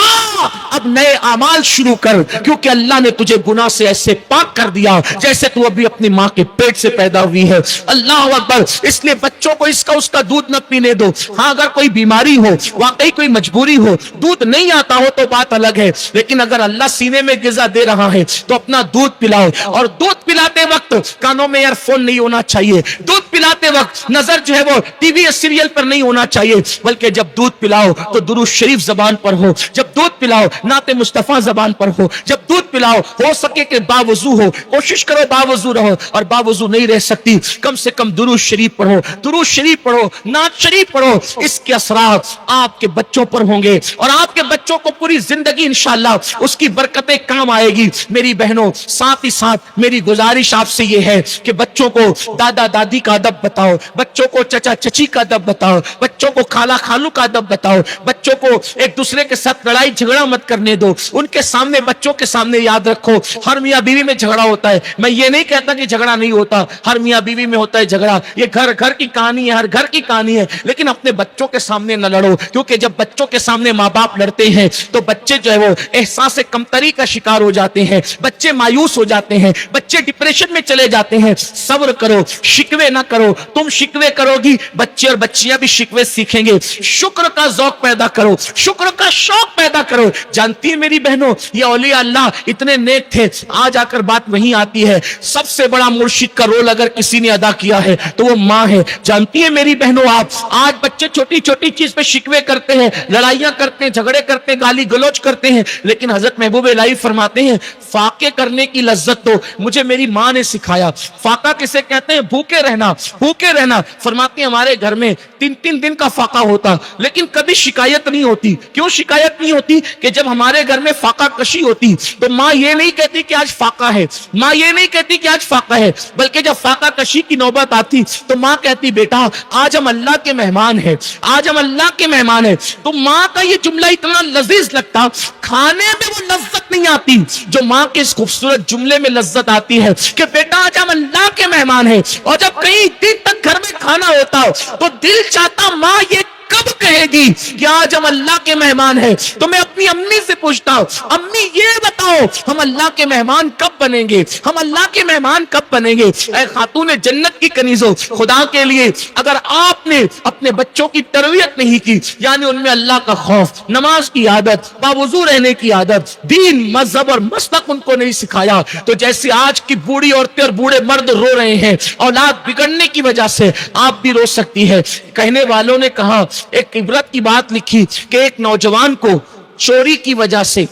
اب نئے اعمال شروع کر, کیونکہ اللہ نے تجھے گناہ سے ایسے پاک کر دیا جیسے تو ابھی اپنی ماں کے پیٹ سے پیدا ہوئی ہے. اللہ اکبر. اس لیے بچوں کو اس کا دودھ نہ پینے دو. ہاں اگر کوئی بیماری ہو, واقعی کوئی مجبوری ہو, دودھ نہیں آتا ہو تو بات الگ ہے, لیکن اگر اللہ سینے میں غذا دے رہا ہے تو اپنا دودھ پلاؤ. اور دودھ پلاتے وقت کانوں میں ایئر فون نہیں ہونا چاہیے. دودھ پلاتے وقت نظر جو ہے وہ ٹی وی یا سیریل پر نہیں ہونا چاہیے, بلکہ جب دودھ پلاؤ تو درود شریف زبان پر ہو, جب دودھ پلاؤ نعت مصطفیٰ زبان پر ہو, جب دودھ پلاؤ ہو سکے کہ باوضو ہو, کوشش کرو باوضو رہو, اور باوضو نہیں رہ سکتی کم سے کم درود شریف پڑھو, درود شریف پڑھو, نعت شریف پڑھو. اس کے اثرات آپ کے بچوں پر ہوں گے اور آپ کے بچوں کو پوری زندگی انشاءاللہ اس کی برکتیں کام آئے گی. میری بہنوں, ساتھ ہی ساتھ میری گزارش آپ سے یہ ہے کہ بچوں کو دادا دادی کا ادب بتاؤ, بچوں کو چچا چچی کا ادب بتاؤ, بچوں کو خالہ خالو کا ادب بتاؤ, بچوں کو ایک دوسرے کے ساتھ لڑائی جھگڑا مت کرنے دو. ان کے سامنے, بچوں کے سامنے یاد رکھو ہر میاں بیوی میں جھگڑا ہوتا ہے. میں یہ نہیں کہتا کہ جھگڑا نہیں ہوتا, ہر میاں بیوی میں ہوتا ہے جھگڑا, یہ گھر کی کہانی ہے, ہر گھر کی کہانی ہے, لیکن اپنے بچوں کے سامنے نہ لڑو, کیونکہ جب بچوں کے سامنے ماں باپ لڑتے ہیں تو بچے جو ہے وہ احساس کمتری کا شکار ہو جاتے ہیں, بچے مایوس ہو جاتے ہیں, بچے ڈپریشن میں چلے جاتے ہیں. صبر کرو, شکوے نہ کرو. تم شکوے کرو گی, بچے اور بچیاں بھی شکوے سیکھیں گے. شکر کا ذوق پیدا کرو, شکر کا شوق پیدا کرو. جانتی ہے میری بہنوں, یہ اولیاء اللہ اتنے نیک تھے. آج آ کر بات وہیں آتی ہے, سب سے بڑا مرشد کا رول اگر کسی نے ادا کیا ہے تو وہ ماں ہے. جانتی ہے میری بہنوں, آپ آج بچے چھوٹی چھوٹی چیز پہ شکوے کرتے ہیں, لڑائیاں کرتے ہیں, جھگڑے کرتے ہیں, گالی گلوچ کرتے ہیں, لیکن حضرت محبوب الہی فرماتے ہیں فاقے کرنے کی لذت تو مجھے میری ماں نے سکھایا. فاقہ کسے کہتے ہیں؟ بھوکے رہنا, بھوکے رہنا. فرماتے ہیں ہمارے گھر میں 3 دن کا فاقہ ہوتا, لیکن کبھی شکایت نہیں ہوتی. کیوں شکایت نہیں ہوتی؟ کہ جب ہمارے گھر میں فاقہ کشی ہوتی تو ماں یہ نہیں کہتی کہ آج فاقہ ہے, ماں یہ نہیں کہتی کہ آج فاقہ ہے, بلکہ جب فاقہ کشی کی نوبت آتی تو ماں کہتی بیٹا آج ہم اللہ کے مہمان ہیں, آج ہم اللہ کے مہمان ہیں. تو ماں کا یہ جملہ اتنا لذیذ لگتا, کھانے میں وہ لذت نہیں آتی جو ماں کے اس خوبصورت جملے میں لذت آتی ہے کہ بیٹا آج ہم اللہ کے مہمان ہیں. اور جب کہیں دن تک گھر میں کھانا ہوتا تو دل چاہتا ماں یہ کب کہے گی کہ آج ہم اللہ کے مہمان ہیں. تو میں اپنی امی سے پوچھتا ہوں, امی یہ بتاؤ ہم اللہ کے مہمان کب بنیں گے, ہم اللہ کے مہمان کب بنیں گے. اے خاتون جنت کی کنیزوں, خدا کے لیے اگر آپ نے اپنے بچوں کی تربیت نہیں کی, یعنی ان میں اللہ کا خوف, نماز کی عادت, باوضو رہنے کی عادت, دین مذہب اور مسلک ان کو نہیں سکھایا, تو جیسے آج کی بوڑھی عورتیں اور بوڑھے مرد رو رہے ہیں اولاد بگڑنے کی وجہ سے, آپ بھی رو سکتی ہے. کہنے والوں نے کہا, ایک عبرت کی بات لکھی کہ ایک نوجوان کو چوری کی وجہ سے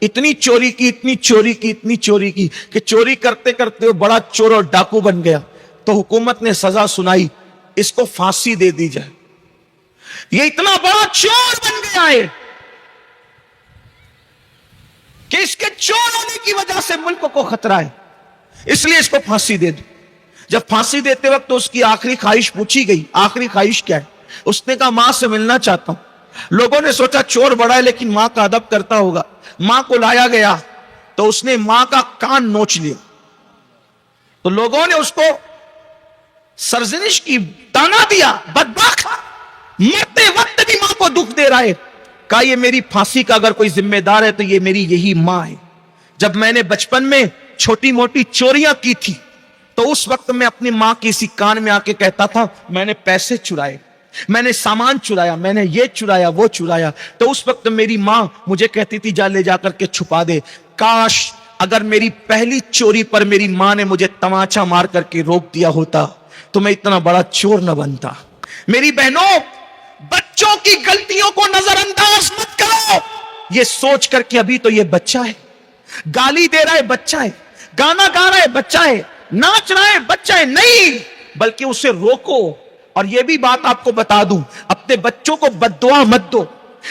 اتنی چوری کی کہ چوری کرتے کرتے وہ بڑا چور اور ڈاکو بن گیا. تو حکومت نے سزا سنائی, اس کو پھانسی دے دی جائے. یہ اتنا بڑا چور بن گیا ہے کہ اس کے چور ہونے کی وجہ سے ملک کو خطرہ ہے, اس لیے اس کو پھانسی دے دو. جب پھانسی دیتے وقت تو اس کی آخری خواہش پوچھی گئی, آخری خواہش کیا ہے؟ اس نے کہا ماں سے ملنا چاہتا ہوں. لوگوں نے سوچا چور بڑا ہے لیکن ماں کا ادب کرتا ہوگا. ماں کو لایا گیا تو اس نے ماں کا کان نوچ لیا, تو لوگوں نے اس کو سرزنش کی, تانا دیا, بدبخت مرتے وقت بھی ماں کو دکھ دے رہا ہے. کہا یہ میری پھانسی کا اگر کوئی ذمہ دار ہے تو یہ میری یہی ماں ہے. جب میں نے بچپن میں چھوٹی موٹی چوریاں کی تھی تو اس وقت میں اپنی ماں کی اسی کان میں آ کے کہتا تھا میں نے پیسے چرائے, میں نے سامان چرایا, میں نے یہ چرایا وہ چرایا. تو اس وقت میری ماں مجھے کہتی تھی جا لے جا کر کے چھپا دے. کاش اگر میری پہلی چوری پر میری ماں نے مجھے تماچا مار کر کے روک دیا ہوتا تو میں اتنا بڑا چور نہ بنتا. میری بہنوں, بچوں کی غلطیوں کو نظر انداز مت کرو. یہ سوچ کر کے ابھی تو یہ بچہ ہے, گالی دے رہا ہے بچہ ہے, گانا گا رہا ہے بچہ ہے, ناچ رہا ہے بچہ ہے, نہیں بلکہ اسے روکو. اور یہ بھی بات آپ کو بتا دوں, اپنے بچوں کو بد دعا مت دو,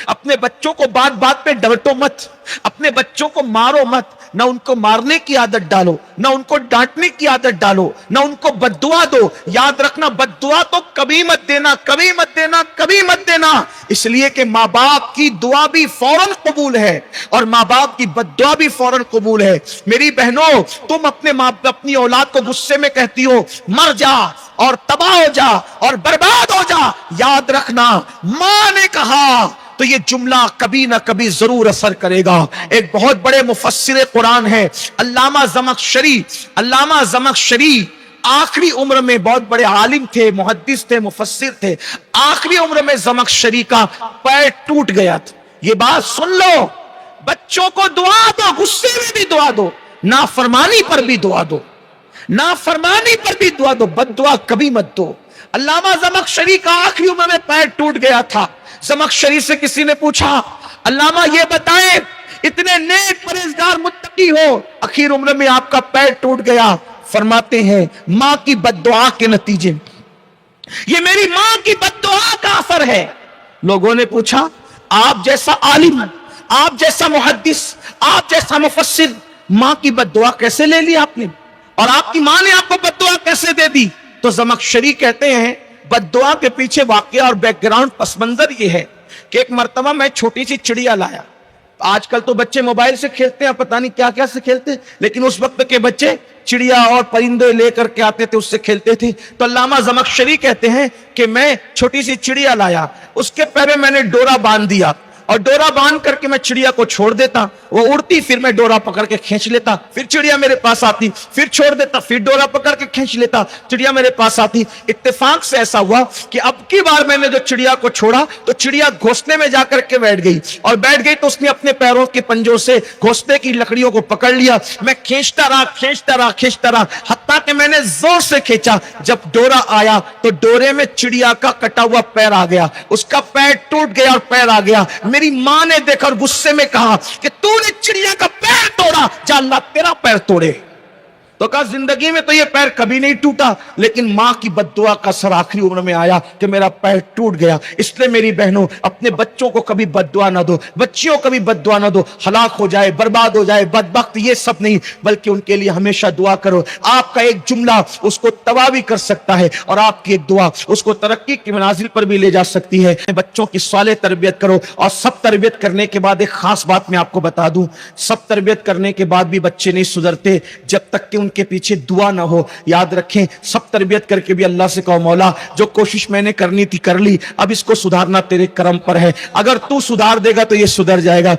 اپنے بچوں کو بات بات پہ ڈانٹو مت, اپنے بچوں کو مارو مت. نہ ان کو مارنے کی عادت ڈالو, نہ ان کو ڈانٹنے کی عادت ڈالو, نہ ان کو بد دعا دو. یاد رکھنا بد دعا تو کبھی مت دینا, کبھی مت دینا, کبھی مت دینا. اس لیے کہ ماں باپ کی دعا بھی فوراً قبول ہے اور ماں باپ کی بد دعا بھی فوراً قبول ہے. میری بہنوں, تم اپنی اولاد کو غصے میں کہتی ہو مر جا اور تباہ ہو جا اور برباد ہو جا. یاد رکھنا ماں نے کہا تو یہ جملہ کبھی نہ کبھی ضرور اثر کرے گا. ایک بہت بڑے مفسر قرآن ہے علامہ زمخشری. علامہ زمخشری آخری عمر میں بہت بڑے عالم تھے, محدث تھے, مفسر تھے. آخری عمر میں زمخشری کا پیر ٹوٹ گیا تھا. یہ بات سن لو, بچوں کو دعا دو, غصے میں بھی دعا دو, نافرمانی پر بھی دعا دو, نافرمانی پر بھی دعا دو, بد دعا کبھی مت دو. علامہ زمخشری کا آخری عمر میں پیر ٹوٹ گیا تھا. زمخشری سے کسی نے پوچھا علامہ یہ بتائیں اتنے نیک پرہیزگار متقی ہو, آخر عمر میں آپ کا پیر ٹوٹ گیا. فرماتے ہیں ماں کی بد دعا کے نتیجے, یہ میری ماں کی بد دعا کا اثر ہے. لوگوں نے پوچھا آپ جیسا عالم, آپ جیسا محدث, آپ جیسا مفسر, ماں کی بد دعا کیسے لے لی آپ نے, اور آپ کی ماں نے آپ کو بد دعا کیسے دے دی؟ تو زمخشری کہتے ہیں بد دعا کے پیچھے واقعہ اور بیک گراؤنڈ پس منظر یہ ہے کہ ایک مرتبہ میں چھوٹی سی چڑیا لایا. آج کل تو بچے موبائل سے کھیلتے ہیں, پتہ نہیں کیا کیا سے کھیلتے ہیں, لیکن اس وقت کے بچے چڑیا اور پرندے لے کر کے آتے تھے, اس سے کھیلتے تھے. تو علامہ زمخشری کہتے ہیں کہ میں چھوٹی سی چڑیا لایا, اس کے پیر میں نے ڈورا باندھ دیا اور ڈورا باندھ کر کے میں چڑیا کو چھوڑ دیتا, وہ اڑتی, پھر میں ڈورا پکڑ کے کھینچ لیتا, پھر چڑیا میرے پاس آتی, پھر چھوڑ دیتا, پھر ڈورا پکڑ کے کھینچ لیتا, چڑیا میرے پاس آتی. اتفاق سے ایسا ہوا کہ اب کی بار میں نے جو چڑیا کو چھوڑا تو چڑیا گھونسلے میں جا کر کے بیٹھ گئی, اور بیٹھ گئی تو اس نے اپنے پیروں کے پنجوں سے گھونسلے کی لکڑیوں کو پکڑ لیا. میں کھینچتا رہا, حتیٰ کہ میں نے زور سے کھینچا, جب ڈورا آیا تو ڈورے میں چڑیا کا کٹا ہوا پیر آ گیا, اس کا پیر ٹوٹ گیا اور پیر آ گیا. میری ماں نے دیکھا اور غصے میں کہا کہ تو نے چڑیا کا پیر توڑا, جا اللہ تیرا پیر توڑے. تو کہا زندگی میں تو یہ پیر کبھی نہیں ٹوٹا, لیکن ماں کی بد دعا کا اثر آخری عمر میں آیا کہ میرا پیر ٹوٹ گیا. اس لیے میری بہنوں, اپنے بچوں کو کبھی بد دعا نہ دو, بچیوں کو بھی بد دعا نہ دو, ہلاک ہو جائے, برباد ہو جائے, بدبخت, یہ سب نہیں, بلکہ ان کے لیے ہمیشہ دعا کرو. آپ کا ایک جملہ اس کو تباہ بھی کر سکتا ہے, اور آپ کی ایک دعا اس کو ترقی کے منازل پر بھی لے جا سکتی ہے. بچوں کی صالح تربیت کرو, اور سب تربیت کرنے کے بعد ایک خاص بات میں آپ کو بتا دوں, سب تربیت کرنے کے بعد بھی بچے نہیں سدھرتے جب تک کہ ان کے پیچھے دعا نہ ہو. یاد رکھیں, سب تربیت کر کے بھی اللہ سے کہو مولا جو کوشش میں نے کرنی تھی کر لی, اب اس کو سدھارنا تیرے کرم پر ہے, اگر تو سدھار دے گا تو یہ سدھر جائے گا.